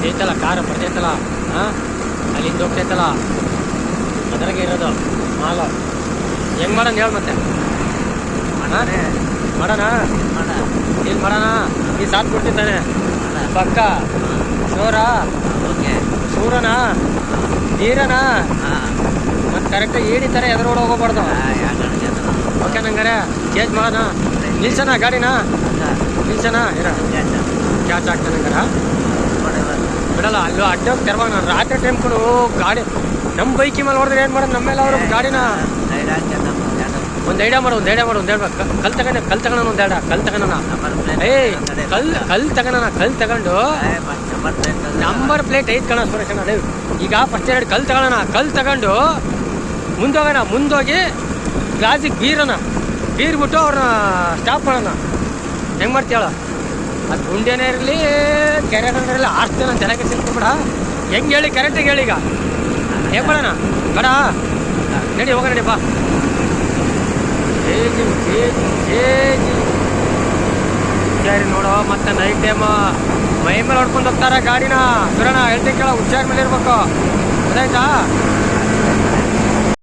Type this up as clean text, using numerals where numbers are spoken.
ಐತಲ್ಲ ಕಾರ್ ಬರ್ತೈತಲ್ಲ ಹಾಂ ಅಲ್ಲಿಂದ ಹೋಗ್ತೈತಲ್ಲ ಅದ್ರಾಗೆ ಇರೋದು ಮಾಲು ಹೆಂಗೆ ಮಾಡೋಣ ಹೇಳಿ ಮತ್ತೆ ಮಾಡೋಣ ಇಲ್ಲಿ ಮಾಡೋಣ ಈ ಸಾಥ್ ಕೊಡ್ತಿದ್ದಾನೆ ಪಕ್ಕ ಶೋರ ಸೂರನ ಧೀರನ ಮತ್ತು ಕರೆಕ್ಟಾಗಿ ಏಡಿ ಥರ ಎದುರುಗಡೆ ಹೋಗಬಾರ್ದು ಓಕೆ ನಂಗಾರೆ ಚೇಂಜ್ ಮಾಡೋಣ ನಿಲ್ಸೋಣ ಗಾಡಿನ ನಿಲ್ಸೋಣ ಇರ ಕ್ಯಾಚ್ ಆಗ್ತಾನೆ ನಂಗಾರ ಬಿಡಲ್ಲ ಅಲ್ಲೂ ಅಡ್ಡೋಗಿ ತೆರವಾಗ ನಾನು ರಾತ್ರಿ ಟೈಮ್ ಕೊಡು ಗಾಡಿ ನಮ್ಮ ಬೈಕಿ ಮೇಲೆ ಹೊಡೆದ್ರೆ ಏನು ಮಾಡೋದು ನಮ್ಮೇಲೆ ಅವರು ಗಾಡಿನ ಒಂದು ಐಡಿಯಾ ಮಾಡು ಒಂದು ಹೇಳ್ಬೇಕು ಕಲ್ ತಗೋಣ ಒಂದು ಕಲ್ ತಗೋಣ ಕಲ್ ತಗೊಂಡು ನಂಬರ್ ಪ್ಲೇಟ್ ಐದು ಕಣ ಸುರೇಶ್ ಅಣ್ಣ ಈಗ ಫಸ್ಟ್ ಎರಡು ಕಲ್ ತಗೊಂಡು ಮುಂದೋಗಿ ಗ್ಲಾಸಿಗೆ ಬೀರ್ಬಿಟ್ಟು ಅವ್ರನ್ನ ಸ್ಟಾಪ್ ಮಾಡೋಣ ಹೆಂಗೆ ಮಾಡ್ತೀಯಳ ಅದು ಗುಂಡೇನೇ ಇರಲಿ ಕೆರೆ ಇರಲಿ ಆಸ್ತಿ ನಾನು ಚೆನ್ನಾಗಿ ಸಿಕ್ಬಿಡ ಹೆಂಗೆ ಹೇಳಿ ಕರೆಕ್ಟಾಗಿ ಹೇಳಿ ಈಗ ಹೇಗೆ ಮಾಡೋಣ ಬೇಡ ನಡಿ ಹೋಗೋಣ ನಡಿ ಬಾ ಸರಿ ನೋಡೋ ಮತ್ತೆ ನೈಟ್ ಟೈಮ್ ಮೈ ಮೇಲೆ ಹೊಡ್ಕೊಂಡು ಹೋಗ್ತಾರೆ ಗಾಡಿನ ಸುರಣ ಹೇಳ್ತೀನಿ ಕೇಳ ಹುಷಾರ್ ಮೇಲೆ ಇರ್ಬೇಕು ಗೊತ್ತಾಯ್ತಾ